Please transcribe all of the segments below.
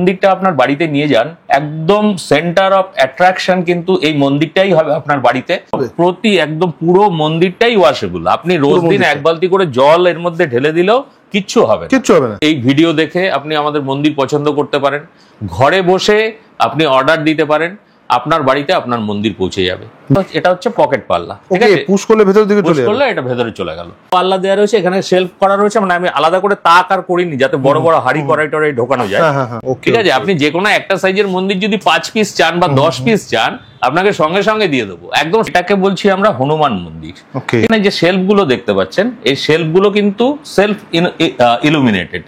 মন্দিরটা আপনার বাড়িতে নিয়ে যান, একদম সেন্টার অফ অ্যাট্রাকশন কিন্তু এই মন্দিরটাই হবে আপনার বাড়িতে। প্রতি একদম পুরো মন্দিরটাই ওয়াশেবল। আপনি রোজ দিন 1 বালতি করে জল এর মধ্যে ঢেলে দিলেও কিচ্ছু হবে না। এই ভিডিও দেখে আপনি আমাদের মন্দির পছন্দ করতে পারেন, ঘরে বসে আপনি অর্ডার দিতে পারেন, আপনার বাড়িতে আপনার মন্দির পৌঁছে যাবে। এটা হচ্ছে পকেট পাল্লা, ঠিক আছে? পুশ করলে ভেতরের দিকে চলে যাবে, এটা ভেতরে চলে গেল। পাল্লা দেওয়া রয়েছে, এখানে শেলফ করা রয়েছে, মানে আমি আলাদা করে তাক আর করিনি যাতে বড় বড় হাড়ি কড়াই টড়াই ঢোকানো যায়, ঠিক আছে? আপনি যে কোনো একটা সাইজের মন্দির যদি 5 পিস চান বা 10 পিস চান, আপনাকে সঙ্গে সঙ্গে দিয়ে দেবো একদম। এটাকে বলছি আমরা হনুমান মন্দির। এখানে যে শেলফ গুলো দেখতে পাচ্ছেন, এই শেলফ গুলো কিন্তু সেলফ ইলুমিনেটেড।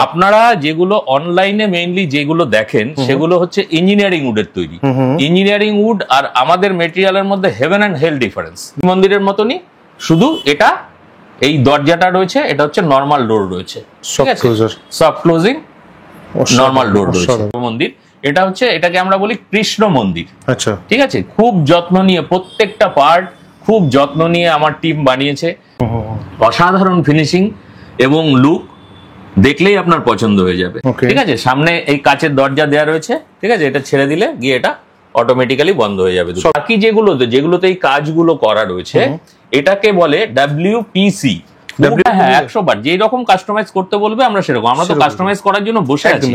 আপনারা যেগুলো অনলাইনে মেইনলি যেগুলো দেখেন সেগুলো হচ্ছে ইঞ্জিনিয়ারিং উডের তৈরি। ইঞ্জিনিয়ারিং উড আর আমাদের মেটেরিয়ালের মধ্যে হেভেন অ্যান্ড হেল ডিফারেন্স। মন্দিরের মতনই, শুধু এটা এই দরজাটা রয়েছে, এটা হচ্ছে নর্মাল ডোর রয়েছে, সফট ক্লোজিং নর্মাল ডোর রয়েছে। মন্দির এটা হচ্ছে, এটাকে আমরা বলি কৃষ্ণ মন্দির, আচ্ছা, ঠিক আছে? খুব যত্ন নিয়ে প্রত্যেকটা পার্ট খুব যত্ন নিয়ে আমার টিম বানিয়েছে। অসাধারণ ফিনিশিং এবং লুক, দেখলেই আপনার পছন্দ হয়ে যাবে, ঠিক আছে? সামনে এই কাচের দরজা দেওয়া রয়েছে, ঠিক আছে? এটা ছেড়ে দিলে গিয়ে এটা অটোমেটিক্যালি বন্ধ হয়ে যাবে। বাকি যেগুলোতে এই কাজগুলো করা রয়েছে এটাকে বলে WPC। হ্যাঁ, 100 বার যেই রকম কাস্টমাইজ করতে বলবে আমরা সেরকম। আমরা তো কাস্টমাইজ করার জন্য বসে আছি।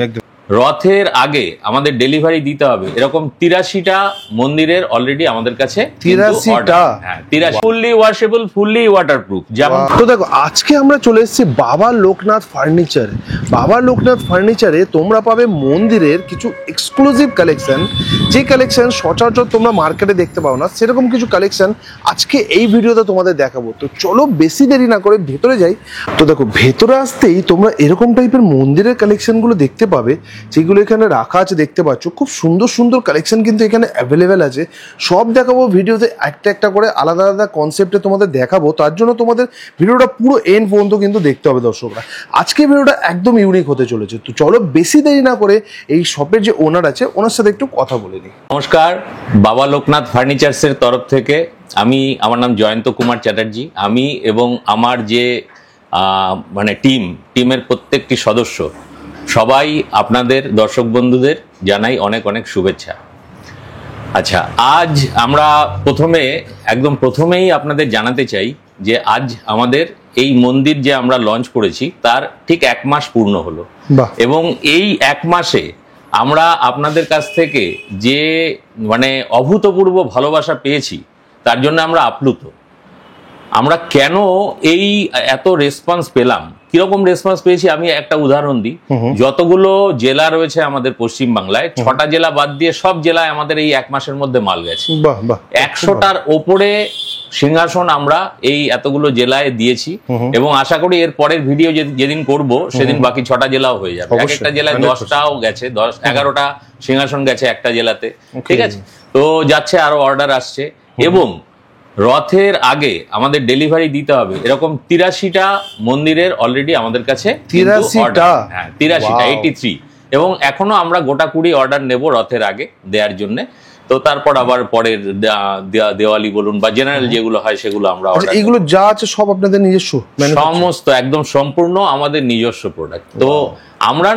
রথের আগে আমাদের ডেলিভারি দিতে হবে এরকম 83টা মন্দিরের অলরেডি আমাদের কাছে 83টা, হ্যাঁ 83 ফুললি ওয়াশেবল, ফুললি ওয়াটারপ্রুফ। যেমন তো দেখো, আজকে আমরা চলে এসেছি বাবা লোকনাথ ফার্নিচারে। বাবা লোকনাথ ফার্নিচারে তোমরা পাবে মন্দিরের কিছু এক্সক্লুসিভ কালেকশন, যে কালেকশন সচরাচর তোমরা মার্কেটে দেখতে পাও না, সেরকম কিছু কালেকশন আজকে এই ভিডিওতে তোমাদের দেখাবো। তো চলো বেশি দেরি না করে ভেতরে যাই। তো দেখো, ভেতরে আসতেই তোমরা এরকম টাইপের মন্দিরের কালেকশনগুলো দেখতে পাবে, যেগুলো এখানে রাখা আছে দেখতে পাচ্ছ। খুব সুন্দর সুন্দর কালেকশন কিন্তু এখানে অ্যাভেলেবেল আছে। সব দেখাবো ভিডিওতে, একটা একটা করে আলাদা আলাদা কনসেপ্টে তোমাদের দেখাবো। তার জন্য তোমাদের ভিডিওটা পুরো এন্ড পর্যন্ত কিন্তু দেখতে হবে দর্শকরা। আজকে ভিডিওটা একদম ইউনিক হতে চলেছে। তো চলো বেশি দেরি না করে এই শপের যে ওনার আছে ওনার সাথে একটু কথা বলে নিই। নমস্কার, বাবা লোকনাথ ফার্নিচার্সের তরফ থেকে আমার নাম জয়ন্ত কুমার চ্যাটার্জি। আমি এবং আমার যে মানে টিমের প্রত্যেকটি সদস্য সবাই আপনাদের দর্শক বন্ধুদের জানাই অনেক অনেক শুভেচ্ছা। আচ্ছা, আজ আমরা প্রথমেই আপনাদের জানাতে চাই যে আজ আমাদের এই মন্দির যে আমরা লঞ্চ করেছি তার ঠিক 1 মাস পূর্ণ হলো, এবং এই 1 মাসে আমরা আপনাদের কাছ থেকে যে মানে অভূতপূর্ব ভালোবাসা পেয়েছি তার জন্য আমরা আপ্লুত। আমরা কেন এই এত রেসপন্স পেলাম, কিরকম রেসপন্স পেয়েছি আমি একটা উদাহরণ দিই। যতগুলো জেলা রয়েছে আমাদের পশ্চিম বাংলায়, 6টা জেলা বাদ দিয়ে সব জেলায় আমাদের এই 1 মাসের মধ্যে মাল গেছে। 100টার ওপরে সিংহাসন আমরা এই এতগুলো জেলায় দিয়েছি, এবং আশা করি এর পরের ভিডিও যেদিন করব সেদিন বাকি 6টা জেলাও হয়ে যাবে। একটা জেলায় 10টাও গেছে, 11টা সিংহাসন গেছে একটা জেলাতে, ঠিক আছে? তো যাচ্ছে, আরো অর্ডার আসছে, এবং রথের আগে আমাদের ডেলিভারি দিতে হবে এরকম 83টা মন্দিরের অলরেডি আমাদের কাছে 83টা, হ্যাঁ 83, এবং এখনো আমরা গোটা 20 অর্ডার নেব রথের আগে দেওয়ার জন্য। তো তারপর আবার পরের দেওয়ালি বলুন বা জেনারেল যেগুলো হয় সেগুলো আমরা অর্ডার। এগুলো যা আছে সব আপনাদের নিজস্ব, সমস্ত একদম সম্পূর্ণ আমাদের নিজস্ব প্রোডাক্ট। তো আমরা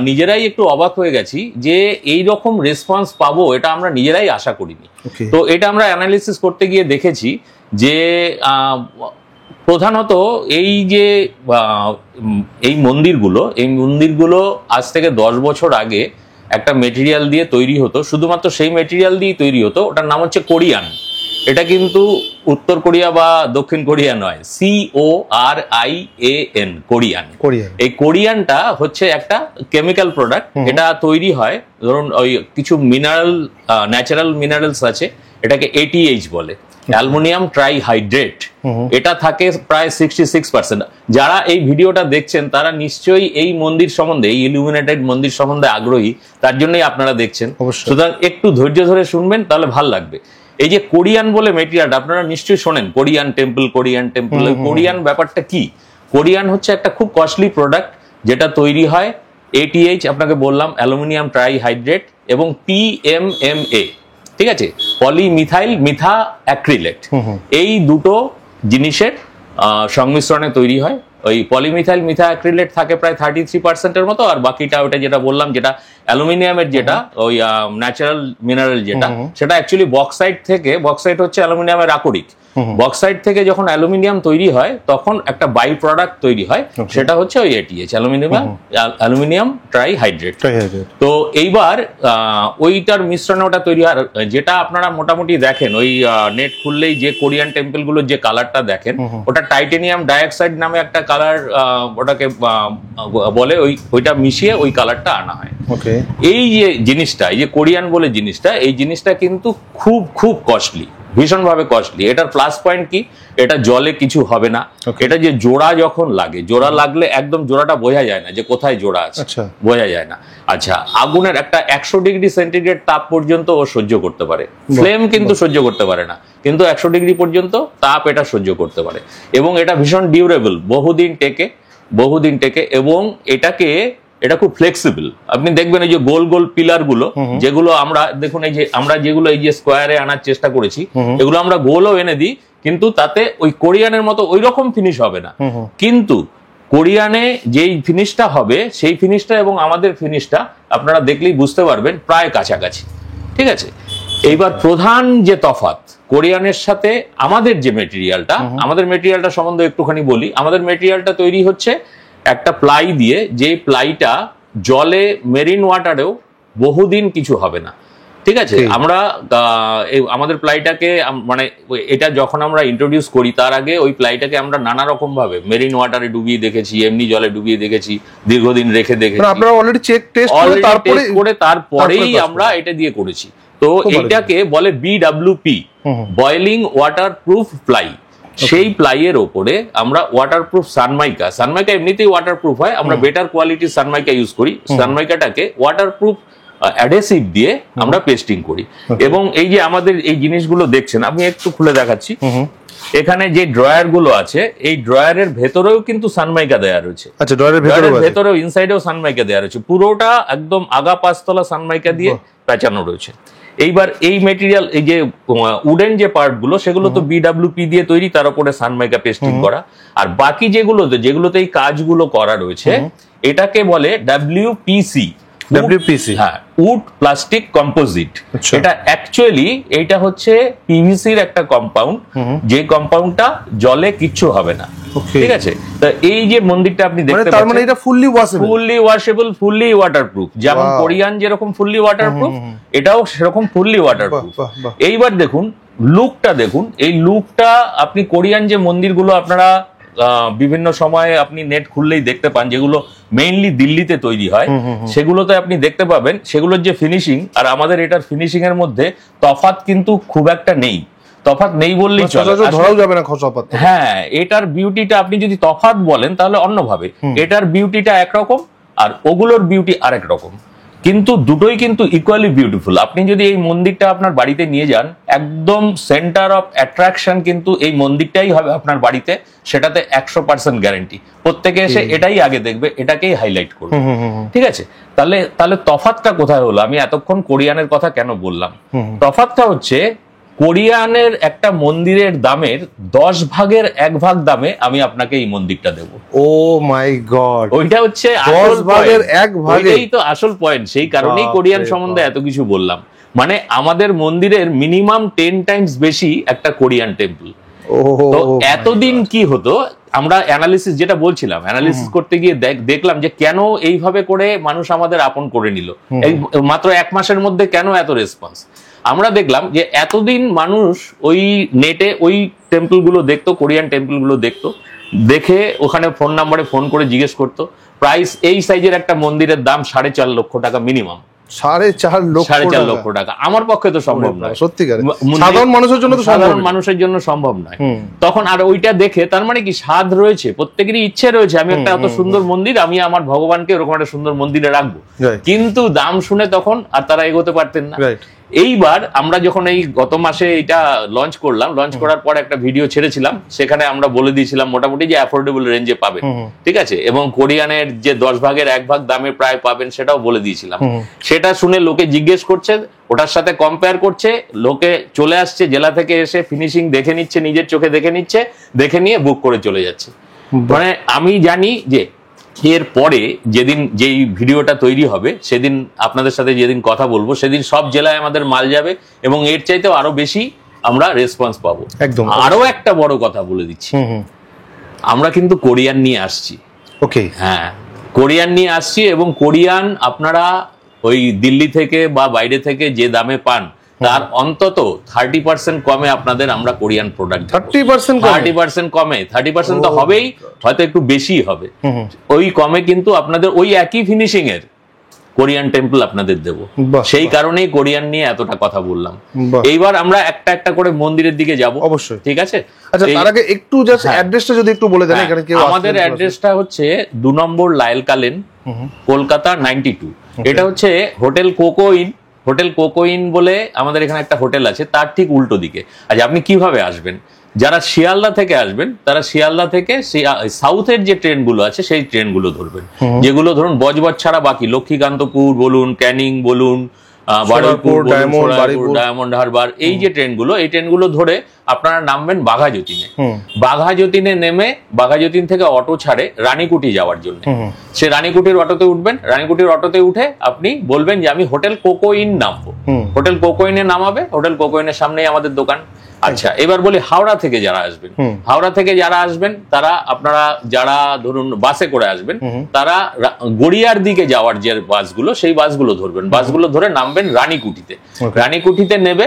নিজেরাই একটু অবাক হয়ে গেছি যে এই রকম রেসপন্স পাবো, এটা আমরা নিজেরাই আশা করিনি। তো এটা আমরা অ্যানালিসিস করতে গিয়ে দেখেছি যে প্রধানত এই মন্দিরগুলো আজ থেকে 10 বছর আগে একটা মেটেরিয়াল দিয়ে তৈরি হতো, শুধুমাত্র সেই মেটেরিয়াল দিয়ে তৈরি হতো, ওটার নাম হচ্ছে কোরিয়ান। এটা কিন্তু উত্তর কোরিয়া বা দক্ষিণ কোরিয়া নয়, CORIAN, কোরিয়ান। এই কোরিয়ানটা হচ্ছে একটা কেমিক্যাল প্রোডাক্ট। এটা তৈরি হয়, ধরুন ওই কিছু ন্যাচারাল মিনারেলস আছে, এটাকে ATH বলে, অ্যালুমিনিয়াম ট্রাইহাইড্রেট। এটা থাকে প্রায় 66%। যারা এই ভিডিওটা দেখছেন তারা নিশ্চয়ই এই মন্দির সম্বন্ধে, এই ইলুমিনেটেড মন্দির সম্বন্ধে আগ্রহী, তার জন্যই আপনারা দেখছেন। সুতরাং একটু ধৈর্য ধরে শুনবেন, তাহলে ভাল লাগবে। এই যে কোরিয়ান বলে মেটেরিয়ালটা আপনারা নিশ্চয়ই শোনেন, কোরিয়ান টেম্পল। কোরিয়ান ব্যাপারটা কি? কোরিয়ান হচ্ছে একটা খুব কস্টলি প্রোডাক্ট, যেটা তৈরি হয় ATH, আপনাকে বললাম, অ্যালুমিনিয়াম ট্রাইহাইড্রেট, এবং PMMA, ঠিক আছে, পলিমিথাইল মিথা অ্যাক্রিলেট। এই দুটো জিনিসের সংমিশ্রণে তৈরি হয়। ওই পলিমিথাইল মিথাঅ্যাক্রিলেট থাকে প্রায় 33%-এর মতো, আর বাকিটা ওটা যেটা বললাম, যেটা অ্যালুমিনিয়ামের, যেটা ওই ন্যাচারাল মিনারেল, যেটা সেটা অ্যাকচুয়ালি বক্সাইট থেকে, বক্সাইট হচ্ছে অ্যালুমিনিয়ামের আকরিক, বক্সাইট থেকে যখন অ্যালুমিনিয়াম তৈরি হয় তখন একটা বাই প্রোডাক্ট তৈরি হয়, সেটা হচ্ছে ওই এটিএইচ, অ্যালুমিনিয়াম ট্রাইহাইড্রেট। তো এইবার ওইটার মিশ্রণে ওটা তৈরি হয়। যেটা আপনারা মোটামুটি দেখেন ওই নেট খুললেই যে কোরিয়ান টেম্পল গুলোর যে কালারটা দেখেন, ওটা টাইটেনিয়াম ডাইঅক্সাইড নামে একটা কালার, ওটাকে বলে, ওইটা মিশিয়ে ওই কালারটা আনা হয়। এই যে জিনিসটা, এই যে কোরিয়ান বলে জিনিসটা, এই জিনিসটা কিন্তু খুব খুব কস্টলি, ভীষণভাবে কস্টলি। এটার প্লাস পয়েন্ট কি, এটা জলে কিছু হবে না। এটা যে জোড়া যখন লাগে, জোড়া লাগলে একদম জোড়াটা বোঝা যায় না যে কোথায় জোড়া আছে, বোঝা যায় না। আচ্ছা, আগুনের একটা 100 ডিগ্রি সেন্টিগ্রেড তাপ পর্যন্ত ও সহ্য করতে পারে, ফ্লেম কিন্তু সহ্য করতে পারে না, কিন্তু 100 ডিগ্রি পর্যন্ত তাপ এটা সহ্য করতে পারে। এবং এটা ভীষণ ডিউরেবল, বহুদিন টেকে, এবং এটা খুব ফ্লেক্সিবল। আপনি দেখবেন এই যে গোল গোল পিলার গুলো, যেগুলো আমরা দেখুন, এই যে আমরা যেগুলো এই যে স্কোয়ারে আনার চেষ্টা করেছি, এগুলো আমরা গোলও এনে দিই, কিন্তু তাতে ওই কোরিয়ানের মতো ওই রকম ফিনিশ হবে না। কিন্তু কোরিয়ানে যেই ফিনিশটা হবে, সেই ফিনিশটা এবং আমাদের ফিনিশটা আপনারা দেখলেই বুঝতে পারবেন প্রায় কাছাকাছি। ঠিক আছে, এইবার প্রধান যে তফাৎ কোরিয়ানের সাথে আমাদের যে মেটেরিয়ালটা, আমাদের মেটেরিয়ালটা সম্বন্ধে একটুখানি বলি। আমাদের মেটেরিয়ালটা তৈরি হচ্ছে একটা প্লাই দিয়ে, যে প্লাইটা জলে, মেরিন ওয়াটারেও বহুদিন কিছু হবে না। ঠিক আছে, আমরা আমাদের প্লাইটাকে, মানে এটা যখন আমরা ইন্ট্রোডিউস করি তার আগে ওই প্লাইটাকে আমরা নানা রকম ভাবে মেরিন ওয়াটারে ডুবিয়ে দেখেছি, এমনি জলে ডুবিয়ে দেখেছি, দীর্ঘদিন রেখে দেখেছি, আপনারা অলরেডি চেক টেস্ট করে তারপরেই আমরা এটা দিয়ে করেছি। তো এটাকে বলে BWP, boiling water proof ply. সেই প্লাইয়ের ওপরে আমরা ওয়াটারপ্রুফ সানমাইকা এমনিতেই ওয়াটারপ্রুফ হয়, আমরা বেটার কোয়ালিটির সানমাইকা ইউজ করি। সানমাইকাটাকে ওয়াটারপ্রুফ অ্যাডহেসিভ দিয়ে আমরা পেস্টিং করি। এবং এই যে আমাদের এই জিনিসগুলো দেখছেন, আমি একটু খুলে দেখাচ্ছি। এখানে যে ড্রয়ার গুলো আছে, এই ড্রয়ারের ভেতরেও কিন্তু সানমাইকা দেওয়া রয়েছে। আচ্ছা, ড্রয়ারের ভেতরেও, ইনসাইডেও সানমাইকা দেওয়া রয়েছে। পুরোটা একদম আগা পাঁচতলা সানমাইকা দিয়ে পেঁচানো রয়েছে। এইবার এই মেটেরিয়াল, এই যে উডেন যে পার্ট গুলো, সেগুলো তো BWP দিয়ে তৈরি, তার উপরে সানমাইকা পেস্টিং করা। আর বাকি যেগুলোতে এই কাজগুলো করা রয়েছে, এটাকে বলে WPC, হ্যাঁ, উড প্লাস্টিক কম্পোজিট। এটা অ্যাকচুয়ালি এইটা হচ্ছে PVC-র একটা কম্পাউন্ড, যে কম্পাউন্ডটা জলে কিচ্ছু হবে না। ঠিক আছে, তো এই যে মন্দিরটা আপনি দেখতে পাচ্ছেন, তার মানে এটা ফুললি ওয়াশেবল, ফুললি ওয়াটারপ্রুফ। যেমন কোরিয়ান যেরকম ফুললি ওয়াটারপ্রুফ, এটাও সেরকম ফুললি ওয়াটারপ্রুফ। এইবার দেখুন লুকটা, দেখুন এই লুকটা। আপনি কোরিয়ান যে মন্দিরগুলো আপনারা বিভিন্ন সময়ে আপনি নেট খুললেই দেখতে পান, যেগুলো মেইনলি দিল্লিতে তৈরি হয়, সেগুলোতে আপনি দেখতে পাবেন সেগুলোর যে ফিনিশিং আর আমাদের এটার ফিনিশিং এর মধ্যে তফাৎ কিন্তু খুব একটা নেই। তফাৎ নেই বললেই চলে, ধরাও যাবে না তফাৎ। হ্যাঁ, এটার বিউটিটা আপনি যদি তফাৎ বলেন তাহলে অন্যভাবে, এটার বিউটিটা একরকম আর ওগুলোর বিউটি আরেক রকম, কিন্তু দুটোই কিন্তু ইকুয়ালি বিউটিফুল। আপনি যদি এই মন্দিরটা আপনার বাড়িতে নিয়ে যান, একদম সেন্টার অফ অ্যাট্রাকশন কিন্তু এই মন্দিরটাই হবে আপনার বাড়িতে, সেটাতে 100% গ্যারান্টি। প্রত্যেকে এসে এটাই আগে দেখবে, এটাকেই হাইলাইট করবে। ঠিক আছে, তাহলে তফাৎটা কোথায় হলো? আমি এতক্ষণ কোরিয়ানের কথা কেন বললাম? তফাৎটা হচ্ছে কোরিয়ানের একটা মন্দিরের দামের 10 ভাগের 1 ভাগ দামে আমি আপনাকে এই মন্দিরটা দেবো। ও মাই গড, ওইটা হচ্ছে 10 ভাগের 1 ভাগ, এই তো আসল পয়েন্ট। সেই কারণেই কোরিয়ান সম্বন্ধে এত কিছু বললাম। মানে আমাদের মন্দিরের মিনিমাম 10 টাইমস বেশি একটা কোরিয়ান টেম্পল। তো এতদিন কি হতো, আমরা অ্যানালিসিস যেটা বলছিলাম, অ্যানালিসিস করতে গিয়ে দেখলাম যে কেন এইভাবে করে মানুষ আমাদের আপন করে নিল, এই মাত্র 1 মাসের মধ্যে কেন এত রেসপন্স। আমরা দেখলাম যে এতদিন মানুষ ওই নেটে ওই টেম্পল গুলো দেখতো, কোরিয়ান টেম্পল গুলো দেখতো, দেখে ওখানে ফোন নাম্বারে ফোন করে জিজ্ঞেস করতো। প্রাইস এই সাইজের একটা মন্দিরের দাম 4.5 লক্ষ টাকা মিনিমাম। 4.5 লক্ষ টাকা আমার পক্ষে তো সম্ভব নয়, সত্যিকার সাধারণ মানুষের জন্য সম্ভব নয়। তখন আর ওইটা দেখে তার মানে কি, স্বাদ রয়েছে, প্রত্যেকেরই ইচ্ছে রয়েছে আমি একটা এত সুন্দর মন্দির, আমি আমার ভগবানকে ওরকম একটা সুন্দর মন্দিরে রাখবো, কিন্তু দাম শুনে তখন আর তারা এগোতে পারতেন না। এইবার আমরা যখন এই গত মাসে এটা লঞ্চ করলাম, লঞ্চ করার পর একটা ভিডিও ছেড়েছিলাম, সেখানে আমরা বলে দিয়েছিলাম মোটামুটি যে অ্যাফোর্ডেবল রেঞ্জে পাবেন। ঠিক আছে, এবং কোরিয়ানের যে 10 ভাগের 1 ভাগ দামে প্রায় পাবেন সেটাও বলে দিয়েছিলাম। সেটা শুনে লোকে জিজ্ঞেস করছে, ওটার সাথে কম্পেয়ার করছে, লোকে চলে আসছে জেলা থেকে এসে ফিনিশিং দেখে নিচ্ছে, নিজের চোখে দেখে নিচ্ছে, দেখে নিয়ে বুক করে চলে যাচ্ছে। মানে আমি জানি যে এর পরে যেদিন যেই ভিডিওটা তৈরি হবে সেদিন আপনাদের সাথে যেদিন কথা বলবো সেদিন সব জেলায় আমাদের মাল যাবে এবং এর চাইতেও আরো বেশি আমরা রেসপন্স পাবো। একদম। আরো একটা বড় কথা বলে দিচ্ছি, আমরা কিন্তু কোরিয়ান নিয়ে আসছি। ওকে। হ্যাঁ, কোরিয়ান নিয়ে আসছি এবং কোরিয়ান আপনারা ওই দিল্লি থেকে বা বাইরে থেকে যে দামে পান তার অন্তত 30% কমে আপনাদের আমরা কোরিয়ান প্রোডাক্ট 30% কমে 30% তো হবেই, হয়তো একটু বেশি হবে। ওই কমে কিন্তু আপনাদের ওই একই ফিনিশিং এর কোরিয়ান টেম্পল আপনাদের দেব। সেই কারণেই কোরিয়ান নিয়ে এতটা কথা বললাম। এইবার আমরা একটা একটা করে মন্দিরের দিকে যাব। অবশ্যই, ঠিক আছে। আচ্ছা, তার আগে একটু জাস্ট অ্যাড্রেসটা যদি একটু বলে দেন। এখানে কেউ আমাদের অ্যাড্রেসটা হচ্ছে 2 নম্বর লায়েল কালেন, কলকাতা 92। এটা হচ্ছে হোটেল কোকোইন। হোটেল কোকোইন বলে আমাদের এখানে একটা হোটেল আছে, তার ঠিক উল্টো দিকে। আচ্ছা, আপনি কিভাবে আসবেন? যারা শিয়ালদা থেকে আসবেন তারা শিয়ালদা থেকে সাউথের যে ট্রেনগুলো আছে সেই ট্রেনগুলো ধরবেন, যেগুলো ধরুন বজবজ ছাড়া বাকি লক্ষ্মীকান্তপুর বলুন, ক্যানিং বলুন, বারুইপুর, ডায়মন্ড হারবার, এই যে ট্রেনগুলো, এই ট্রেনগুলো ধরে আপনারা নামবেন বাঘাযতীনে। বাঘাযতীনে নেমে বাঘাযতীন থেকে অটো ছাড়ে রানীকুটি যাওয়ার জন্য। সে রানীকুটির অটোতে উঠবেন। রানীকুটির অটোতে উঠে আপনি বলবেন যে আমি হোটেল কোকোইন নামবো। হোটেল কোকোইনে নামাবে। হোটেল কোকোইনের সামনেই আমাদের দোকান। আচ্ছা, এবার বলি হাওড়া থেকে যারা আসবেন, হাওড়া থেকে যারা আসবেন তারা আপনারা যারা ধরুন বাসে করে আসবেন তারা গড়িয়ার দিকে যাওয়ার যে বাসগুলো সেই বাসগুলো ধরবেন। বাসগুলো ধরে নামবেন রানীকুটিতে। রানীকুটিতে নেবে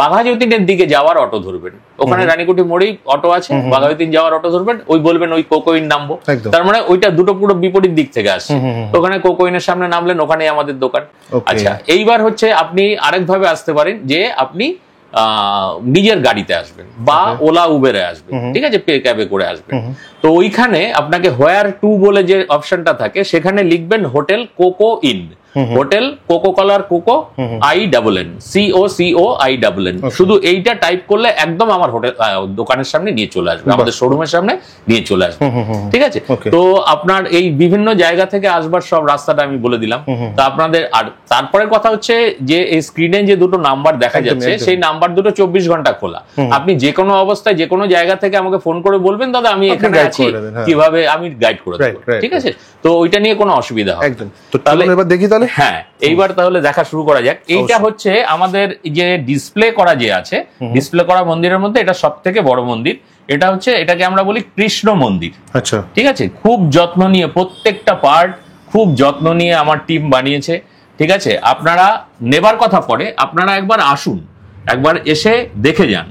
বাঘাযতীনের দিকে যাওয়ার অটো ধরবেন। ওখানে রানীকুটি মোড়েই অটো আছে, বাঘাযতীন যাওয়ার অটো ধরবেন। ওই বলবেন ওই কোকোইন নামবো। তার মানে ওইটা দুটো পুরো বিপরীত দিক থেকে আসছে। ওখানে কোকোইনের সামনে নামলেন, ওখানেই আমাদের দোকান। আচ্ছা, এইবার হচ্ছে আপনি আরেকভাবে আসতে পারেন যে আপনি নিজের গাড়িতে আসবেন বা ওলা উবেরে আসবেন। ঠিক আছে, পে ক্যাবে করে আসবেন। তো ওইখানে আপনাকে হোয়ার টু বলে যে অপশনটা থাকে সেখানে লিখবেন hotel Coco Inn. Hotel Coco কলার কোকো INN COCOINN। শুধু এইটা টাইপ করলে একদম আমার হোটেল দোকানের সামনে নিয়ে চলে আসবে, আমাদের শোরুমের সামনে নিয়ে চলে আসবে। ঠিক আছে। তো আপনার এই বিভিন্ন জায়গা থেকে আসবার সব রাস্তাটা আমি বলে দিলাম। তো আপনাদের আর তারপরে কথা হচ্ছে যে এই স্ক্রিনে যে দুটো নাম্বার দেখা যাচ্ছে সেই নাম্বার দুটো 24 ঘন্টা খোলা। আপনি যে কোনো অবস্থায় যে কোনো জায়গা থেকে আমাকে ফোন করে বলবেন দাদা আমি এখানে আছি, কিভাবে আমি গাইড করে দেবো। ঠিক আছে। তো ওইটা নিয়ে কোনো অসুবিধা হবে না। তাহলে এবার দেখি তাহলে। হ্যাঁ, এইবার তাহলে দেখা শুরু করা যাক। এইটা হচ্ছে আমাদের যে ডিসপ্লে করা যে আছে, ডিসপ্লে করা মন্দিরের মধ্যে এটা সবথেকে বড় মন্দির। এটা হচ্ছে এটাকে আমরা বলি কৃষ্ণ মন্দির। আচ্ছা, ঠিক আছে। খুব যত্ন নিয়ে প্রত্যেকটা পার্ট খুব যত্ন নিয়ে আমার টিম বানিয়েছে। ঠিক আছে। আপনারা নেবার কথা পরে আপনারা একবার আসুন, একবার এসে দেখে যান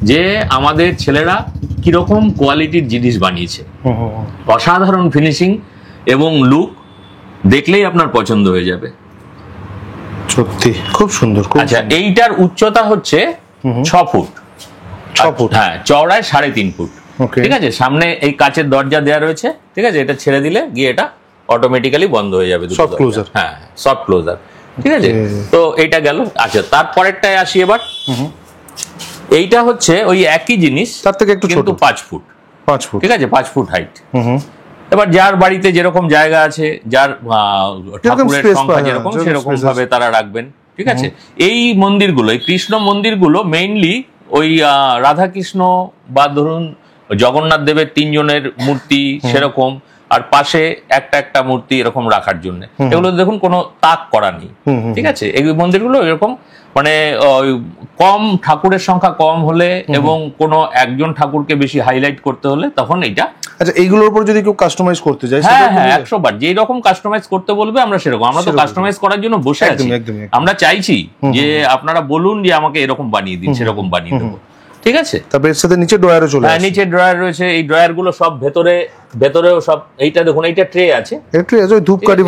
যে আমাদের ছেলেরা কিরকম কোয়ালিটির জিনিস বানিয়েছে। অসাধারণ ফিনিশিং এবং লুক, দেখলেই আপনার পছন্দ হয়ে যাবে। সত্যি খুব সুন্দর। আচ্ছা, এইটার উচ্চতা হচ্ছে 6 ফুট। 6 ফুট। হ্যাঁ, চওড়ায় 3.5 ফুট। ঠিক আছে। সামনে এই কাচের দরজা দেওয়া রয়েছে। ঠিক আছে। এটা ছেড়ে দিলে গিয়ে এটা অটোমেটিক্যালি বন্ধ হয়ে যাবে। Soft closer. হ্যাঁ, সফট ক্লোজার। ঠিক আছে। তো এইটা গেল। আচ্ছা, তারপরেরটায় আসি এবার। এইটা হচ্ছে ওই একই জিনিস, তার থেকে একটু ছোট, কিন্তু 5 ফুট। 5 ফুট। ঠিক আছে, 5 ফুট হাইট। এবার যার বাড়িতে যেরকম জায়গা আছে, যার ঠাকুরের সংখ্যা যেরকম সেরকম ভাবে তারা রাখবেন। ঠিক আছে। এই মন্দিরগুলো, এই কৃষ্ণ মন্দিরগুলো মেইনলি ওই রাধা কৃষ্ণ বা ধরুন জগন্নাথ দেবের 3 জনের মূর্তি সেরকম, আর পাশে একটা একটা মূর্তি এরকম রাখার জন্য। এগুলো দেখুন কোনো তাক করা নেই। ঠিক আছে। এই মন্দিরগুলো এরকম মানে কম ঠাকুরের সংখ্যা কম হলে এবং কোনো একজন ঠাকুরকে বেশি হাইলাইট করতে হলে তখন এইটা। আচ্ছা, এইগুলোর উপর যদি কেউ কাস্টমাইজ করতে যায়, হ্যাঁ হ্যাঁ 100 বার যেই রকম কাস্টমাইজ করতে বলবে আমরা সেরকম। আমরা তো কাস্টমাইজ করার জন্য বসে আছি। আমরা চাইছি যে আপনারা বলুন যে আমাকে এরকম বানিয়ে দিন, সেরকম বানিয়ে দেবো। ঠিক আছে। তবে এর সাথে নিচে ড্রয়ারও চলে আসে। নিচে ড্রয়ার রয়েছে। এই ড্রয়ার গুলো সব ভেতরেও সব। এইটা দেখুন, এইটা ট্রে আছে। ট্রে আছে ওই ধূপকাঠি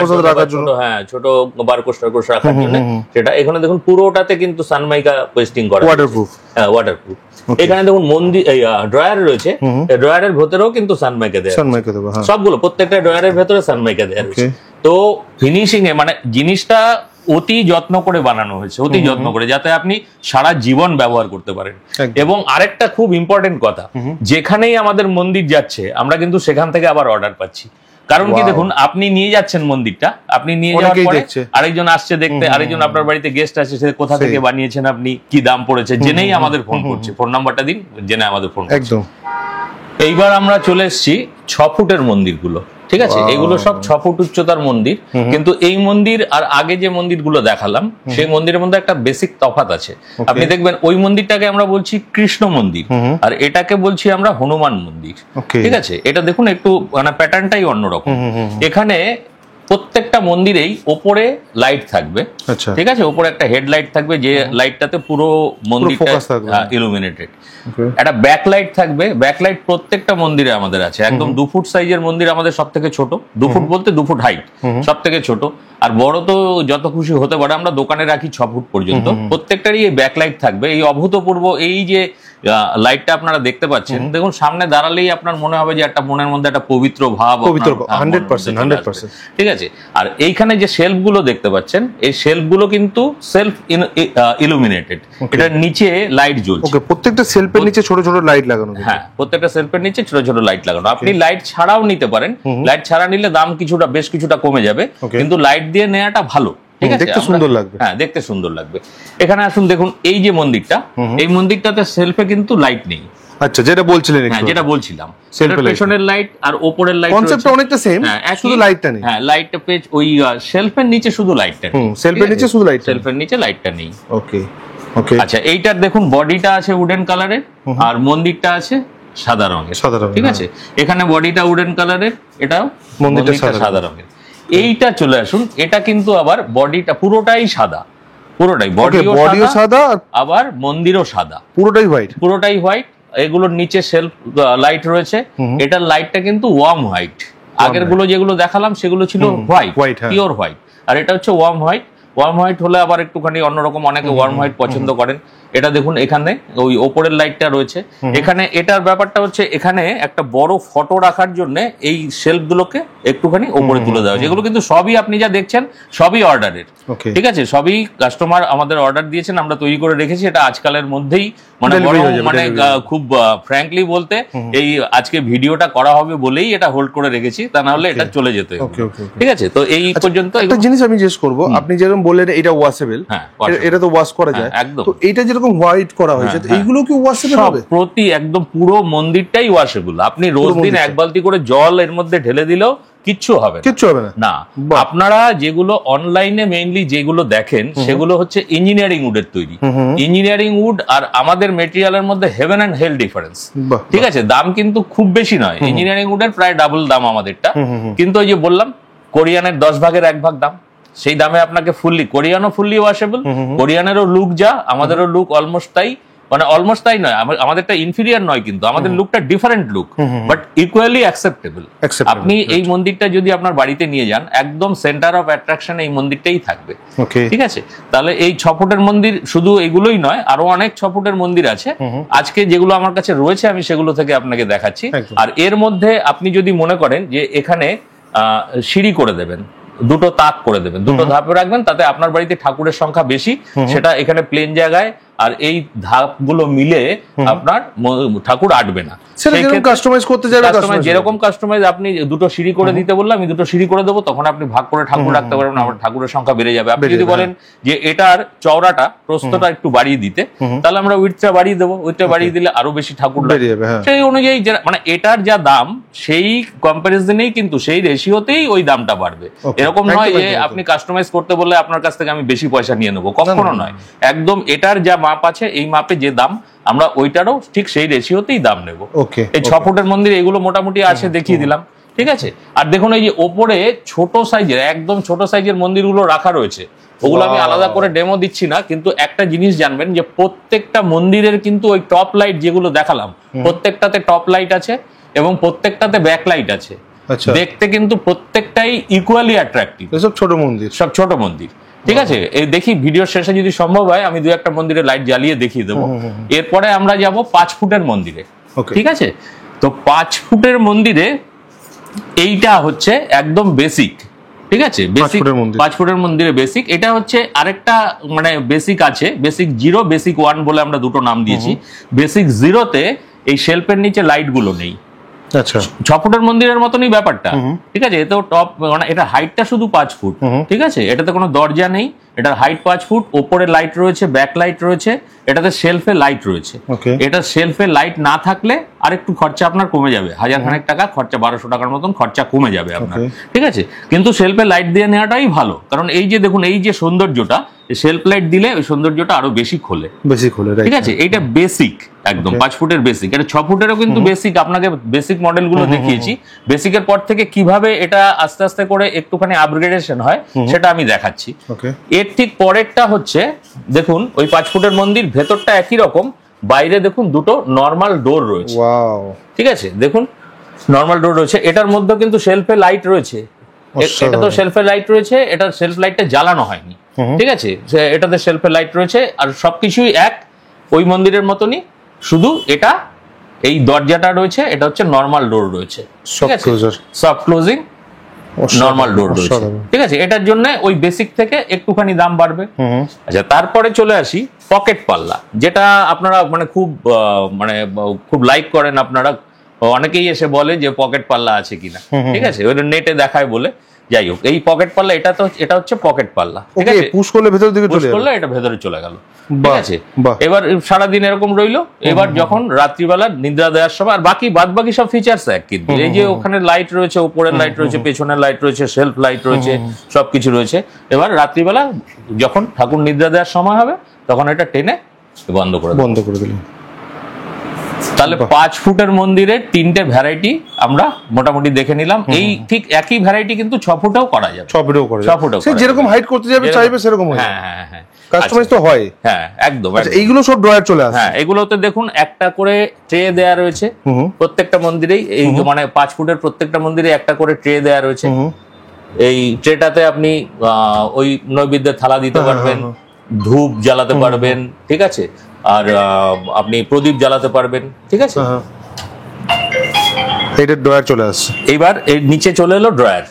প্রসাদ রাখার জন্য। হ্যাঁ, ছোট বারকোশ রাখার জন্য সেটা। এখানে দেখুন পুরোটাতে কিন্তু সানমাইকা পেস্টিং করা, ওয়াটারপ্রুফ। হ্যাঁ, ওয়াটারপ্রুফ। এখানে দেখুন মন্দির ড্রয়ার রয়েছে। ড্রয়ারের ভেতরেও কিন্তু সানমাইকা দেওয়া, সবগুলো প্রত্যেকটা ড্রয়ারের ভেতরে সানমাইকা দেওয়া রয়েছে। তো ফিনিশিং এ মানে জিনিসটা অতি যত্ন করে বানানো হয়েছে, অতি যত্ন করে, যাতে আপনি সারা জীবন ব্যবহার করতে পারেন। এবং আরেকটা খুব ইম্পর্টেন্ট কথা, যেখানেই আমাদের মন্দির যাচ্ছে আমরা কিন্তু সেখান থেকে আবার অর্ডার পাচ্ছি। কারণ কি দেখুন, আপনি নিয়ে যাচ্ছেন মন্দিরটা, আপনি নিয়ে যাওয়ার পরে আরেকজন আসছে দেখতে, আরেকজন আপনার বাড়িতে গেস্ট আসছে, সে কোথা থেকে বানিয়েছেন আপনি, কি দাম পড়েছে জেনেই আমাদের ফোন করছে। ফোন নাম্বারটা দিন, জেনে আমাদের ফোন করছে। এইবার আমরা চলে এসেছি 6 ফুটের মন্দিরগুলো, ঠিক আছে? এগুলো সব 6 ফুট উচ্চতার মন্দির, কিন্তু এই মন্দির আর আগে যে মন্দিরগুলো দেখালাম সেই মন্দিরের মধ্যে একটা বেসিক তফাৎ আছে। আপনি দেখবেন ওই মন্দিরটাকে আমরা বলছি কৃষ্ণ মন্দির, আর এটাকে বলছি আমরা হনুমান মন্দির, ঠিক আছে? এটা দেখুন একটু মানে প্যাটার্নটাই অন্যরকম। এখানে প্রত্যেকটা মন্দিরেই ওপরে লাইট থাকবে, ঠিক আছে? ওপরে একটা হেডলাইট থাকবে যে লাইটটাতে পুরো মন্দিরটা ইলুমিনেটেড। একটা ব্যাকলাইট থাকবে, ব্যাকলাইট প্রত্যেকটা মন্দিরে আমাদের আছে। একদম 2 ফুট সাইজের মন্দির আমাদের সব থেকে ছোট, 2 ফুট বলতে 2 ফুট হাইট, সব থেকে ছোট। আর বড় তো যত খুশি হতে পারে, আমরা দোকানে রাখি 6 ফুট পর্যন্ত। প্রত্যেকটারই এই ব্যাকলাইট থাকবে। এই অভূতপূর্ব এই যে লাইটটা আপনারা দেখতে পাচ্ছেন, দেখুন সামনে দাঁড়ালেই আপনার মনে হবে যে একটা মনের মধ্যে একটা পবিত্র ভাব, 100%। ঠিক আছে? আর এইখানে যে শেলফ গুলো দেখতে পাচ্ছেন, এই শেলফ গুলো কিন্তু সেলফ ইলুমিনেটেড। এটার নিচে লাইট জ্বলছে। ওকে, প্রত্যেকটা শেলফের নিচে ছোট ছোট লাইট লাগানো। হ্যাঁ, প্রত্যেকটা শেলফের নিচে ছোট ছোট লাইট লাগানো। আপনি লাইট ছাড়াও নিতে পারেন। লাইট ছাড়া নিলে দাম কিছুটা বেশ কিছুটা কমে যাবে, কিন্তু লাইট দিয়ে নেওয়াটা ভালো, ঠিক আছে? দেখতে সুন্দর লাগবে। হ্যাঁ, দেখতে সুন্দর লাগবে। এখানে আসুন, দেখুন এই যে মন্দিরটা, এই মন্দিরটাতে শেলফে কিন্তু লাইট নেই। আচ্ছা, যেটা বলছিলেন, হ্যাঁ, যেটা বলছিলাম, পেছনের লাইট আর ওপরের লাইট কনসেপ্টটা অনেকটা সেম, শুধু লাইটটা নেই। হ্যাঁ, লাইটটা পেজ ওই শেলফের নিচে শুধু লাইটটা নেই। শেলফের নিচে শুধু লাইট, শেলফের নিচে লাইটটা নেই। ওকে ওকে। আচ্ছা, এইটার দেখুন বডিটা আছে উডেন কালারের, আর মন্দিরটা আছে সাদা রঙের, ঠিক আছে? এখানে বডিটা উডেন কালারের, এটাও মন্দিরটা সাদা রঙের। এইটা চলে আসুন, এটা কিন্তু আবার বডিটা পুরোটাই সাদা, পুরোটাই বডিও সাদা, আবার মন্দিরও সাদা, পুরোটাই হোয়াইট, পুরোটাই হোয়াইট। এগুলোর নিচে সেলফ লাইট রয়েছে। এটার লাইটটা কিন্তু ওয়ার্ম হোয়াইট। আগের গুলো যেগুলো দেখালাম সেগুলো ছিল হোয়াইট, পিওর হোয়াইট, আর এটা হচ্ছে ওয়ার্ম হোয়াইট। ওয়ার্ম হোয়াইট হলে আবার একটুখানি অন্যরকম, অনেকে ওয়ার্ম হোয়াইট পছন্দ করেন। এটা দেখুন এখানে ওই ওপরের লাইটটা রয়েছে। এখানে এটার ব্যাপারটা হচ্ছে, এখানে একটা বড় ফটো রাখার জন্য এই শেলফ গুলোকে একটুখানি ওপরে তুলে দেওয়া, যেগুলো কিন্তু সবই আপনি যা দেখছেন সবই অর্ডারের, ঠিক আছে? সবই কাস্টমার আমাদের অর্ডার দিয়েছেন, আমরা তৈরি করে রেখেছি। এটা আজকালের মধ্যেই মানে খুব ফ্র্যাঙ্কলি বলতে এই আজকে ভিডিওটা করা হবে বলেই এটা হোল্ড করে রেখেছি, তা না হলে এটা চলে যেত, ঠিক আছে? তো এই পর্যন্ত একটা জিনিস আমি জিজ্ঞেস করবো, আপনি যেরকম বললেন এটা ওয়াশেবল, এটা তো ওয়াশ করা যায় একদম। তো এটা যেরকম হোয়াইট করা হয়েছে, এইগুলো কি ওয়াশেবল হবে? প্রতি একদম পুরো মন্দিরটাই ওয়াশেবল। আপনি রোজ দিন 1 বালতি করে জল এর মধ্যে ঢেলে দিলেও কিচ্ছু হবে না। আপনারা যেগুলো অনলাইনে মেইনলি যেগুলো দেখেন, সেগুলো হচ্ছে ইঞ্জিনিয়ারিং উডের তৈরি। ইঞ্জিনিয়ারিং উড আর আমাদের মেটেরিয়ালের মধ্যে হেভেন অ্যান্ড হেল ডিফারেন্স, ঠিক আছে? দাম কিন্তু খুব বেশি নয়। ইঞ্জিনিয়ারিং উডের প্রায় ডাবল দাম আমাদেরটা, কিন্তু ওই যে বললাম কোরিয়ানের 10 ভাগের 1 ভাগ দাম। সেই দামে আপনাকে কোরিয়ানও ফুললি ওয়াশেবল, কোরিয়ানেরও লুক যা, আমাদেরও লুক অলমোস্ট তাই, মানে অলমোস্ট তাই নয়, আমাদেরটা ইনফিরিয়ার নয়, কিন্তু আমাদের লুকটা different look, but equally acceptable. আপনি এই মন্দিরটা যদি আপনার বাড়িতে নিয়ে যান, একদম সেন্টার অফ অ্যাট্রাকশন এই মন্দিরটাই থাকবে, ঠিক আছে? তাহলে এই 6 ফুটের মন্দির শুধু এগুলোই নয়, আরো অনেক 6 ফুটের মন্দির আছে। আজকে যেগুলো আমার কাছে রয়েছে আমি সেগুলো থেকে আপনাকে দেখাচ্ছি। আর এর মধ্যে আপনি যদি মনে করেন যে এখানে সিঁড়ি করে দেবেন, 2টো তাক করে দেবেন, 2টো ধাপে রাখবেন, তাতে আপনার বাড়িতে ঠাকুরের সংখ্যা বেশি, সেটা এখানে প্লেন জায়গায়, আর এই ধাপগুলো মিলে আপনার ঠাকুর আটবে না। যেরকম কাস্টমাইজ, আপনি 2টো সিঁড়ি করে দিতে বললে আমি 2টো সিঁড়ি করে দেবো, তখন আপনি ভাগ করে ঠাকুর রাখতে পারবেন, আমার ঠাকুরের সংখ্যা বেড়ে যাবে। আপনি যদি বলেন যে এটার চওড়াটা, প্রস্থটা একটু বাড়িয়ে দিতে, তাহলে আমরা উইডথটা বাড়িয়ে দেবো, উইডথটা বাড়িয়ে দিলে আরো বেশি ঠাকুর লাগবে। সেই অনুযায়ী মানে এটার যা দাম, সেই কম্পারিজনেই কিন্তু সেই রেশিওতেই ওই দামটা বাড়বে। এরকম নয় যে আপনি কাস্টমাইজ করতে বললে আপনার কাছ থেকে আমি বেশি পয়সা নিয়ে নেবো, কখনো নয়। একদম এটার যা মাপ আছে, এই মাপে যে দাম, আমরা ওইটারও ঠিক সেই রেশিওতেই দাম নেব। এই 6 ফুটের মন্দির এগুলো মোটামুটি আছে, দেখিয়ে দিলাম, ঠিক আছে? আর দেখুন এই যে ওপরে ছোট সাইজের, একদম ছোট সাইজের মন্দিরগুলো রাখা রয়েছে, ওগুলো আমি আলাদা করে ডেমো দিচ্ছি না, কিন্তু একটা জিনিস জানবেন যে প্রত্যেকটা মন্দিরের কিন্তু ওই টপ লাইট যেগুলো দেখালাম, প্রত্যেকটাতে টপ লাইট আছে এবং প্রত্যেকটাতে ব্যাক লাইট আছে। দেখতে কিন্তু প্রত্যেকটাই ইকুয়ালি অ্যাট্রাকটিভ। সব ছোট মন্দির, সব ছোট মন্দির, ঠিক আছে? এই দেখি ভিডিওর শেষে যদি সম্ভব হয় আমি 2-1টা মন্দিরে লাইট জ্বালিয়ে দেখিয়ে দেবো। এরপরে আমরা যাব 5 ফুটের মন্দিরে, ঠিক আছে? তো 5 ফুটের মন্দিরে এইটা হচ্ছে একদম বেসিক, ঠিক আছে? বেসিক 5 ফুটের মন্দিরে বেসিক। এটা হচ্ছে আরেকটা মানে বেসিক আছে, বেসিক 0, বেসিক 1 বলে আমরা 2টো নাম দিয়েছি। বেসিক 0-তে এই শেলফের নিচে লাইট গুলো নেই, আচ্ছা 6 ফুটের মন্দিরের মতনই ব্যাপারটা, ঠিক আছে। এতেও টপ মানে এটা হাইটটা শুধু 5 ফুট, ঠিক আছে। এটাতে কোনো দরজা নেই, এটার হাইট 5 ফুট, ওপরে লাইট রয়েছে, ব্যাক লাইট রয়েছে, এটাতে শেলফে লাইট রয়েছে। এটা শেলফে লাইট না থাকলে আর একটু খরচা আপনার কমে যাবে, 1000 খানেক টাকা খরচা, 1200 টাকার মতন খরচা কমে যাবে আপনার, ঠিক আছে। কিন্তু শেলফে লাইট দিয়ে নেওয়াটাই ভালো, কারণ এই যে দেখুন এই যে সৌন্দর্যটা, শেলফ লাইট দিলে ওই সৌন্দর্যটা আরো বেশি খোলে, ঠিক আছে। এইটা বেসিক, একদম 5 ফুটের বেসিক। এটা 6 ফুটেরও কিন্তু বেসিক, আপনাকে বেসিক মডেলগুলো দেখিয়েছি। বেসিকের পর থেকে কিভাবে এটা আস্তে আস্তে করে একটুখানি আপগ্রেডেশন হয় সেটা আমি দেখাচ্ছি। এর ঠিক পরেরটা হচ্ছে দেখুন ওই 5 ফুটের মন্দির, ভেতরটা একই রকম, বাইরে দেখুন দুটো নর্মাল ডোর রয়েছে, ঠিক আছে। দেখুন নর্মাল ডোর রয়েছে, এটার মধ্যে কিন্তু শেলফে লাইট রয়েছে, এটা তো শেলফে লাইট রয়েছে, এটা শেলফ লাইটটা জ্বালানো হয়নি, ঠিক আছে। এটাতে শেলফে লাইট রয়েছে, আর সবকিছুই এক ওই মন্দিরের মতনই, শুধু এটা এই দরজাটা রয়েছে, এটা হচ্ছে নর্মাল ডোর রয়েছে, ঠিক আছে, সফট ক্লোজিং নর্মাল ডোর রয়েছে, ঠিক আছে। এটার জন্য ওই বেসিক থেকে একটুখানি দাম বাড়বে। আচ্ছা, তারপরে চলে আসি পকেট পাল্লা, যেটা আপনারা মানে খুব লাইক করেন আপনারা, অনেকেই এসে বলে যে পকেট পাল্লা আছে কিনা, ঠিক আছে, ওই নেটে দেখায় বলে। যাই হোক, এই পকেট পাল্লা, এটা হচ্ছে পকেট পাল্লা, ঠিক আছে। পুশ করলে ভেতরের দিকে চলে করলে এটা ভেতরে চলে গেল, ঠিক আছে। এবার সারাদিন এরকম রইলো, এবার যখন রাত্রিবেলা নিদ্রা দেওয়ার সময়, আর বাকি সব ফিচার্স এক, কিন্তু এই যে ওখানে লাইট রয়েছে, উপরের লাইট রয়েছে, পেছনের লাইট রয়েছে, সেলফ লাইট রয়েছে, সবকিছু রয়েছে। এবার রাত্রিবেলা যখন ঠাকুর নিদ্রা দেওয়ার সময় হবে তখন এটা টেনে বন্ধ করে দিলাম। তাহলে 5 ফুটের মন্দিরের 3টে ভ্যারাইটি আমরা মোটামুটি দেখে নিলাম। এই ঠিক একই ভ্যারাইটি কিন্তু 6 ফুটেও করা যাবে, 6 ফুটেও সে যেরকম হাইট করতে যাবে চাইবে সেরকম হয়। হ্যাঁ কাস্টমাইজ তো হয়, হ্যাঁ একদম। এইগুলো সব ড্রয়ার চলে আসে। হ্যাঁ, এগুলোতে দেখুন একটা করে ট্রে দেয়া রয়েছে প্রত্যেকটা মন্দিরেই, এই মানে 5 ফুটের প্রত্যেকটা মন্দিরে একটা করে ট্রে দেয়া রয়েছে। এই ট্রেটাতে আপনি ওই নৈবেদ্যের থালা দিতে পারবেন, ধূপ জ্বালাতে পারবেন, ঠিক আছে, আর আপনি প্রদীপ জ্বালাতে পারবেন, ঠিক আছে। এটা ড্রয়ার চলে আসছে। এইবার এর নিচে চলে এলো ড্রয়ার।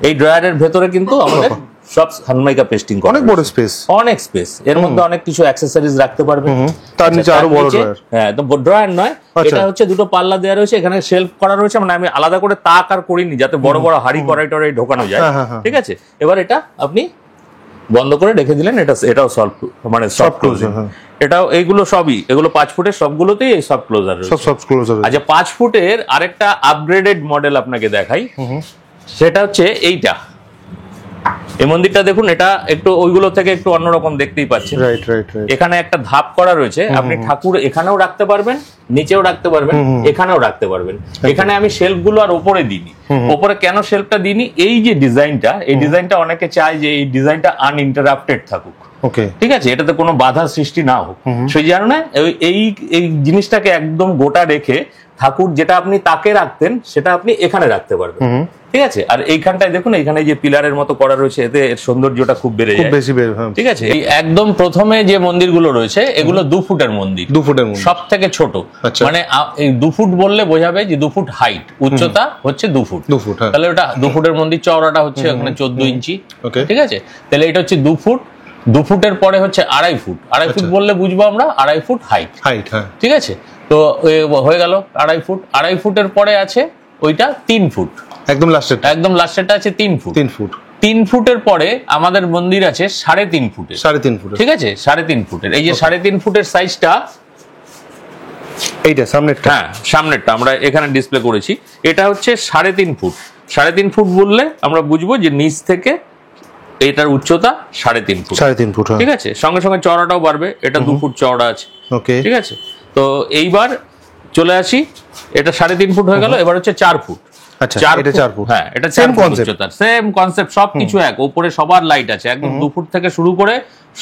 এই ড্রয়ারের ভেতরে কিন্তু আমাদের সব হানমাইকা পেস্টিং করা, অনেক বড় স্পেস, এর মধ্যে অনেক কিছু অ্যাকসেসরিজ রাখতে পারবেন। তার নিচে আরো বড় ড্রয়ার। হ্যাঁ, তো ড্রয়ার নয়, এটা হচ্ছে দুটো পাল্লা দেওয়া রয়েছে, এখানে শেলফ করা রয়েছে, মানে আমি আলাদা করে তাক আর করিনি যাতে বড় বড় হাড়ি কড়াই টড়াই ঢোকানো যায়, ঠিক আছে। এবার এটা আপনি বন্ধ করে রেখে দিলেন, এটাও সফট, মানে সফট ক্লোজিং। এটাও এগুলো 5 ফুটের সবগুলোতেই এই সফট ক্লোজার রয়েছে, সফট ক্লোজার। আচ্ছা, 5 ফুটের আরেকটা আপগ্রেডেড মডেল আপনাকে দেখাই, সেটা হচ্ছে এইটা। এই মন্দিরটা দেখুন, এটা একটু ওইগুলো থেকে একটু অন্যরকম দেখতেই পাচ্ছেন। এখানে একটা ধাপ করা রয়েছে, আপনি ঠাকুর এখানেও রাখতে পারবেন, নিচেও রাখতে পারবেন, এখানেও রাখতে পারবেন। এখানে আমি শেলফ গুলো আর উপরে দিইনি। উপরে কেন শেলফটা দিইনি, এই যে ডিজাইনটা, এই ডিজাইনটা অনেকে চায় যে এই ডিজাইনটা আনইন্টারাপ্টেড থাকুক, ঠিক আছে, এটাতে কোনো বাধা সৃষ্টি না হোক, সেই জন্য এই জিনিসটাকে একদম গোটা রেখে ঠাকুর যেটা আপনি তাকে রাখতেন সেটা আপনি এখানে রাখতে পারবেন, ঠিক আছে। আর এইখানটায় দেখুন, এইখানে যে পিলারের মতো করা রয়েছে, এতে এর সৌন্দর্যটা খুব বেড়ে যায়, ঠিক আছে। এই একদম প্রথমে যে মন্দিরগুলো রয়েছে এগুলো 2 ফুটের মন্দির, সব থেকে ছোট, মানে 2 ফুট বললে বোঝাবে যে 2 ফুট হাইট, উচ্চতা হচ্ছে 2 ফুট, তাহলে ওটা 2 ফুটের মন্দির। চওড়াটা হচ্ছে ওখানে 14 ইঞ্চি, ঠিক আছে। তাহলে এটা হচ্ছে 2 ফুট। 2 ফুটের পরে হচ্ছে 2.5 ফুট, 2.5 ফুট বললে বুঝবো আমরা 2.5 ফুট হাইট, ঠিক আছে। তো হয়ে গেল 2.5 ফুট। 2.5 ফুটের পরে আছে ওইটা 3 ফুট, একদম লাস্টেরটা আছে 3 ফুট। 3 ফুটের পরে আমাদের মন্দির আছে 3.5 ফুটের, ঠিক আছে, 3.5 ফুটের। এই যে 3.5 ফুটের সাইজটা, এইটা সামনেরটা আমরা এখানে ডিসপ্লে করেছি, এটা হচ্ছে 3.5 ফুট। 3.5 ফুট বললে আমরা বুঝবো যে নিচ থেকে এটার উচ্চতা 3.5 ফুট, ঠিক আছে। সঙ্গে সঙ্গে চওড়াটাও বাড়বে, এটা 2 ফুট চওড়া আছে, ঠিক আছে। তো এইবার চলে আসি, এটা 3.5 ফুট হয়ে গেল। এবার হচ্ছে 4 ফুট। 4 ফুট, হ্যাঁ, এটা সেম কনসেপ্ট, সবকিছু এক। উপরে সবার লাইট আছে, একদম 2 ফুট থেকে শুরু করে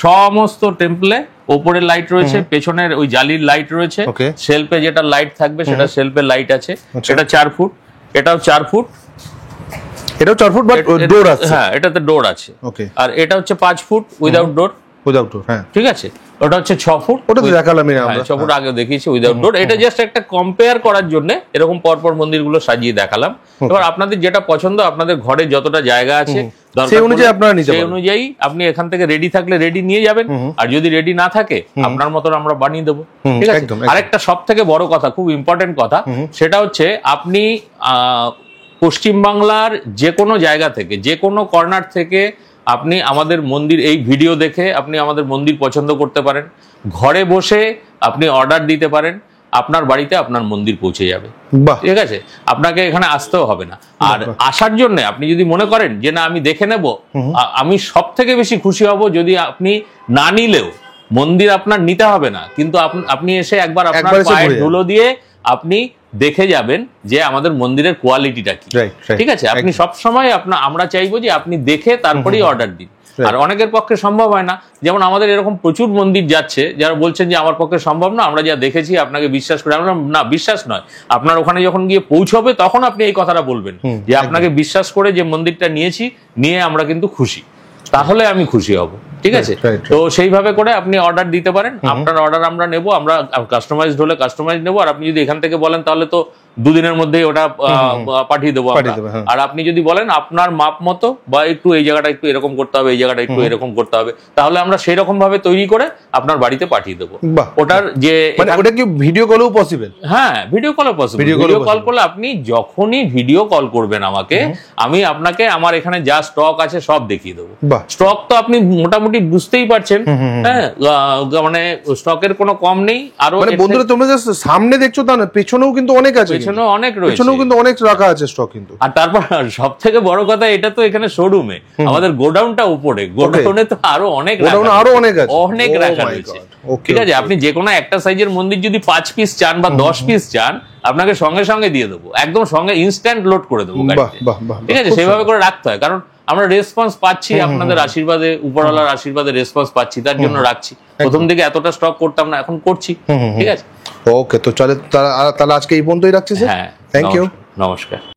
সমস্ত টেম্পলে ওপরে লাইট রয়েছে, পেছনের ওই জালির লাইট রয়েছে, শেলফে যেটা লাইট থাকবে সেটা শেলফে লাইট আছে। এটা 4 ফুট, এটাও 4 ফুট, এটাও 4 ফুট, বাট ডোর আছে, হ্যাঁ, এটাতে ডোর আছে। আর এটা হচ্ছে 5 ফুট উইদাউট ডোর, উইদাউট ডোর, হ্যাঁ ঠিক আছে, ওটা হচ্ছে 6 ফুট, ওটা তো দেখালামই আমরা, 6 ফুট আগে দেখিয়েছি উইদাউট ডোর। এটা জাস্ট একটা কম্পেয়ার করার জন্য এরকম পরপর মন্দিরগুলো সাজিয়ে দেখালাম। এবার আপনাদের যেটা পছন্দ, আপনাদের ঘরে যতটা জায়গা আছে সেই অনুযায়ী আপনারা নিতে সেই পারেন। অনুযায়ী আপনি এখান থেকে রেডি থাকলে রেডি নিয়ে যাবেন, আর যদি রেডি না থাকে আপনার মতন আমরা বানিয়ে দেবো, ঠিক আছে। একদম। আরেকটা সব থেকে বড় কথা, খুব ইম্পর্টেন্ট কথা, সেটা হচ্ছে আপনি পশ্চিমবাংলার যে কোনো জায়গা থেকে, যে কোনো কর্নার থেকে আপনি আমাদের মন্দির, এই ভিডিও দেখে আপনি আমাদের মন্দির পছন্দ করতে পারেন, ঘরে বসে আপনি অর্ডার দিতে পারেন, আপনার বাড়িতে আপনার মন্দির পৌঁছে যাবে, বাহ, ঠিক আছে। আপনাকে এখানে আসতেও হবে না। আর আসার জন্য আপনি যদি মনে করেন যে না আমি দেখে নেব, আমি সব থেকে বেশি খুশি হব যদি আপনি না নিলেও, মন্দির আপনার নিতে হবে না, কিন্তু আপনি এসে একবার আপনার পায়ের ধুলো দিয়ে আপনি দেখে যাবেন যে আমাদের মন্দিরের কোয়ালিটিটা কি, ঠিক আছে। আপনি সব সময় আমরা চাইবো যে আপনি দেখে তারপরেই অর্ডার দিন। আর অনেকের পক্ষে সম্ভব হয় না, যেমন আমাদের এরকম প্রচুর মন্দির যাচ্ছে যারা বলছেন যে আমার পক্ষে সম্ভব না, আমরা যা দেখেছি আপনাকে বিশ্বাস করে। আমরা না, বিশ্বাস নয়, আপনার ওখানে যখন গিয়ে পৌঁছবে তখন আপনি এই কথাটা বলবেন যে আপনাকে বিশ্বাস করে যে মন্দিরটা নিয়ে আমরা কিন্তু খুশি, তাহলে আমি খুশি হব, ঠিক আছে। তো সেইভাবে করে আপনি অর্ডার দিতে পারেন, আপনার অর্ডার আমরা নেব, আমরা কাস্টমাইজড হলে কাস্টমাইজ নেবো, আর আপনি যদি এখান থেকে বলেন তাহলে তো 2 দিনের মধ্যেই ওটা পাঠিয়ে দেবো আমরা। আর আপনি যদি বলেন আপনার মাপ মতো, বা একটু এই জায়গাটা একটু এরকম করতে হবে, এই জায়গাটা একটু এরকম করতে হবে, তাহলে আমরা সেই রকম ভাবে তৈরি করে আপনার বাড়িতে পাঠিয়ে দেবো। ওটার যে ওটা কি ভিডিও কলেও পসিবল? হ্যাঁ, ভিডিও কলও পসিবল। ভিডিও কল করলে আপনি যখনই ভিডিও কল করবেন আমাকে, আমি আপনাকে আমার এখানে যা স্টক আছে সব দেখিয়ে দেবো। স্টক তো আপনি মোটামুটি বুঝতেই পারছেন, হ্যাঁ, মানে স্টকের কোনো কম নেই। আরো বন্ধুরা তোমরা জাস্ট সামনে দেখছো তা না, পেছনেও কিন্তু অনেক আছে, পেছনেও অনেক রয়েছে, পেছনেও কিন্তু অনেক রাখা আছে স্টক কিন্তু। আর তারপর সব থেকে বড় কথা, এটা তো এখানে শোরুমে, আমাদের গোডাউনটা উপরে, গোডাউনে তো আরো অনেক রাখা রয়েছে, ঠিক আছে। আপনি যে কোনো একটা সাইজের মন্দির যদি 5 পিস চান বা 10 পিস চান, আপনাকে সঙ্গে সঙ্গে দিয়ে দেবো, একদম সঙ্গে ইনস্ট্যান্ট লোড করে দেবো গাড়িতে, ঠিক আছে। সেভাবে করে রাখতে হয়, কারণ আমরা রেসপন্স পাচ্ছি, আপনাদের আশীর্বাদে, উপরওয়ালার আশীর্বাদে রেসপন্স পাচ্ছি, তার জন্য রাখছি। প্রথম দিকে এতটা স্টক করতাম না, এখন করছি, ঠিক আছে। ওকে, তো চলে তাহলে আজকে এই পর্যন্তই রাখছি স্যার। হ্যাঁ, থ্যাংক ইউ, নমস্কার।